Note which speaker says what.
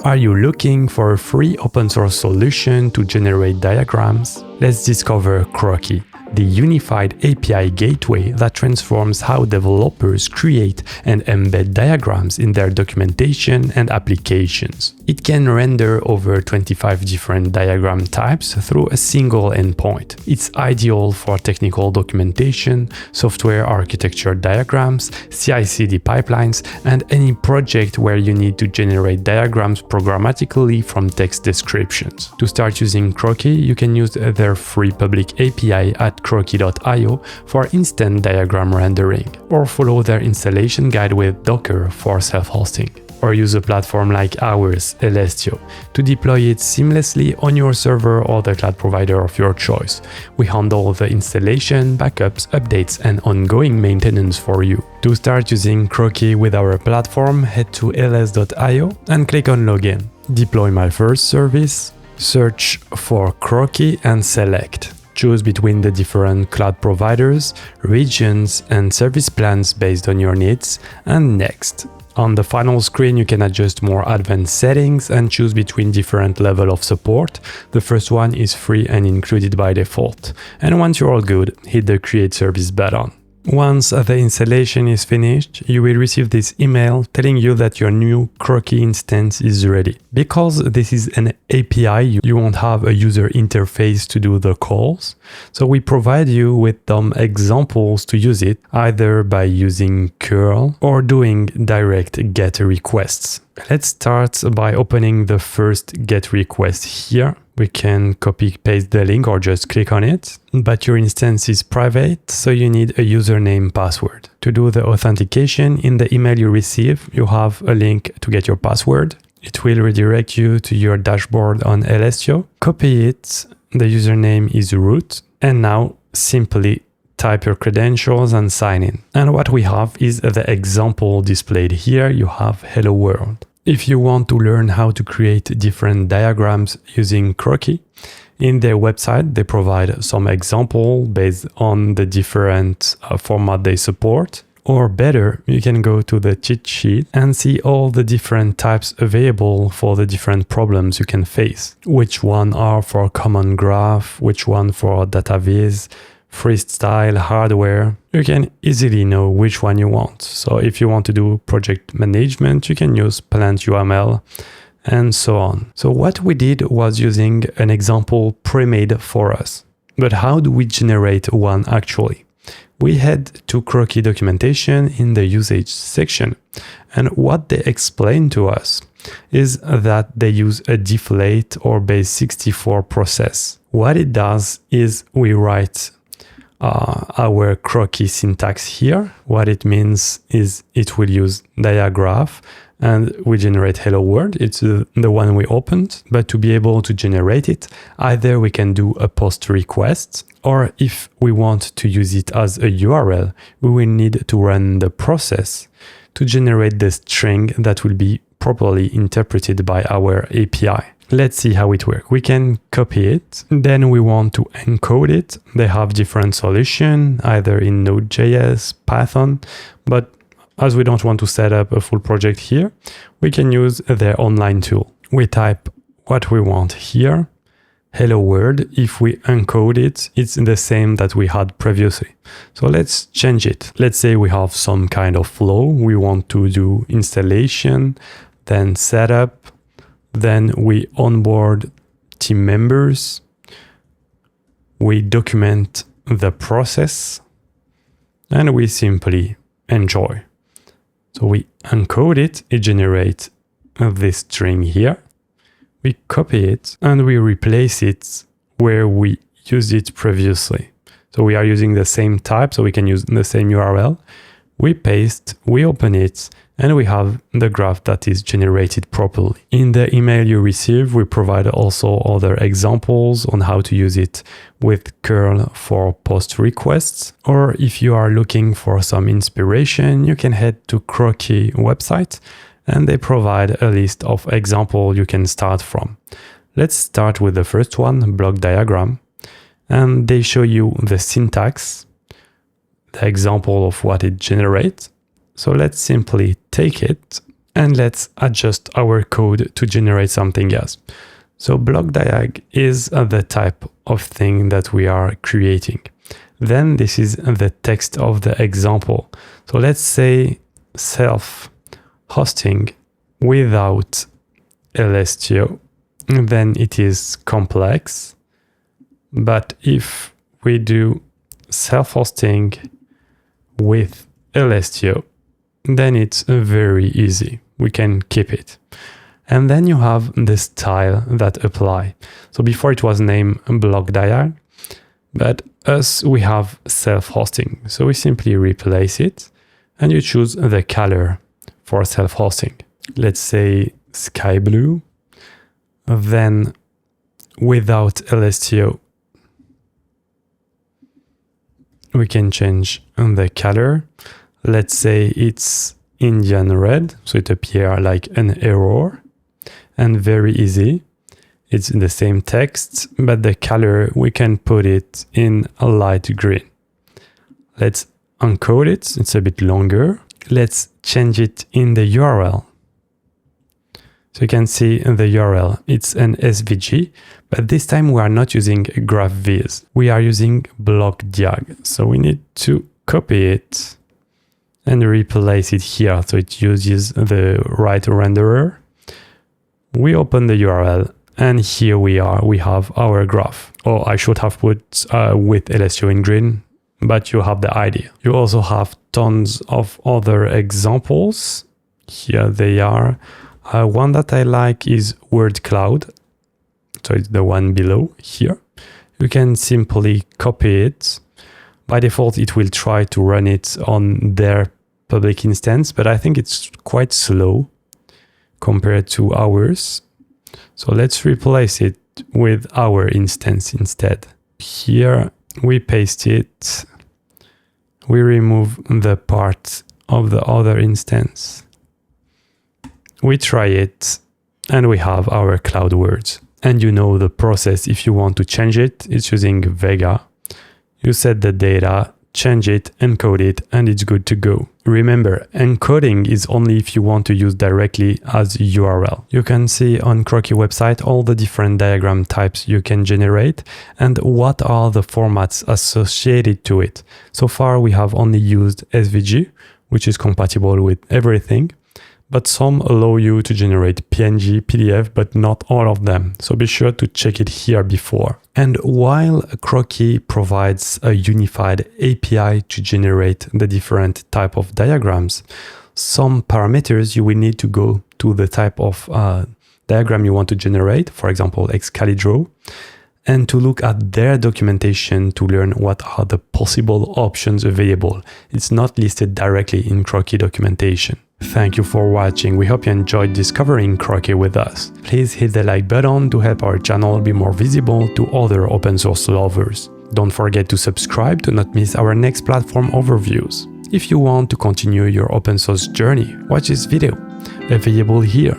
Speaker 1: Are you looking for a free open source solution to generate diagrams? Let's discover Kroki, the unified API gateway that transforms how developers create and embed diagrams in their documentation and applications. It can render over 25 different diagram types through a single endpoint. It's ideal for technical documentation, software architecture diagrams, CI/CD pipelines, and any project where you need to generate diagrams programmatically from text descriptions. To start using Kroki, you can use their free public API at Kroki.io for instant diagram rendering, or follow their installation guide with Docker for self-hosting. Or use a platform like ours, Elestio, to deploy it seamlessly on your server or the cloud provider of your choice. We handle the installation, backups, updates, and ongoing maintenance for you. To start using Kroki with our platform, head to ls.io and click on Login. Deploy my first service, search for Kroki and select. Choose between the different cloud providers, regions, and service plans based on your needs, and next. On the final screen, you can adjust more advanced settings and choose between different levels of support. The first one is free and included by default. And once you're all good, hit the Create Service button. Once the installation is finished, you will receive this email telling you that your new Kroki instance is ready. Because this is an API, you won't have a user interface to do the calls. So we provide you with some examples to use it, either by using curl or doing direct GET requests. Let's start by opening the first GET request here. We can copy-paste the link or just click on it, but your instance is private, so you need a username password. To do the authentication, in the email you receive, you have a link to get your password. It will redirect you to your dashboard on Elestio. Copy it, the username is root, and now simply type your credentials and sign in. And what we have is the example displayed here. You have Hello World. If you want to learn how to create different diagrams using Kroki, in their website they provide some example based on the different format they support. Or better, you can go to the cheat sheet and see all the different types available for the different problems you can face. Which one are for common graph, which one for DataViz, freestyle, hardware. You can easily know which one you want. So if you want to do project management, you can use PlantUML and so on. So what we did was using an example pre-made for us. But how do we generate one actually? We head to Kroki documentation in the usage section. And what they explain to us is that they use a deflate or base64 process. What it does is we write our Kroki syntax here. What it means is it will use diagraph and we generate hello world. It's the one we opened, but to be able to generate it, either we can do a post request, or if we want to use it as a URL, we will need to run the process to generate the string that will be properly interpreted by our API. Let's see how it works. We can copy it, then we want to encode it. They have different solutions, either in Node.js, Python, but as we don't want to set up a full project here, we can use their online tool. We type what we want here, hello world. If we encode it, it's the same that we had previously. So let's change it. Let's say we have some kind of flow. We want to do installation, then setup, then we onboard team members, we document the process, and we simply enjoy. So we encode it, it generates this string here, we copy it, and we replace it where we used it previously. So we are using the same type, so we can use the same URL. We paste, we open it, and we have the graph that is generated properly. In the email you receive, we provide also other examples on how to use it with curl for post requests. Or if you are looking for some inspiration, you can head to Kroki website and they provide a list of examples you can start from. Let's start with the first one, block diagram, and they show you the syntax, the example of what it generates. So let's simply take it And let's adjust our code to generate something else. So block diag is the type of thing that we are creating. Then this is the text of the example. So let's say self-hosting without Elestio. Then it is complex. But if we do self-hosting with Elestio, then it's very easy. We can keep it. And then you have the style that apply. So before it was named block diag, but us, we have self-hosting. So we simply replace it and you choose the color for self-hosting. Let's say sky blue. Then without Elestio, we can change the color. Let's say it's Indian red, so it appears like an error, and very easy. It's the same text, but the color, we can put it in a light green. Let's encode it, it's a bit longer. Let's change it in the URL. So you can see in the URL, it's an SVG, but this time we are not using GraphViz. We are using block diag. So we need to copy it and replace it here. So it uses the right renderer. We open the URL and here we are, we have our graph. Oh, I should have put with Elestio in green, but you have the idea. You also have tons of other examples. Here they are. One that I like is word cloud. So it's the one below here. You can simply copy it. By default, it will try to run it on their public instance, but I think it's quite slow compared to ours. So let's replace it with our instance instead. Here we paste it. We remove the part of the other instance. We try it and we have our cloud words. And you know the process. If you want to change it, it's using Vega. You set the data, change it, encode it, and it's good to go. Remember, encoding is only if you want to use directly as URL. You can see on Kroki website all the different diagram types you can generate and what are the formats associated to it. So far, we have only used SVG, which is compatible with everything. But some allow you to generate PNG, PDF, but not all of them. So be sure to check it here before. And while Kroki provides a unified API to generate the different type of diagrams, some parameters you will need to go to the type of diagram you want to generate, for example, Excalidraw, and to look at their documentation to learn what are the possible options available. It's not listed directly in Kroki documentation. Thank you for watching. We hope you enjoyed discovering Kroki with us. Please hit the like button to help our channel be more visible to other open source lovers. Don't forget to subscribe to not miss our next platform overviews. If you want to continue your open source journey, watch this video, available here.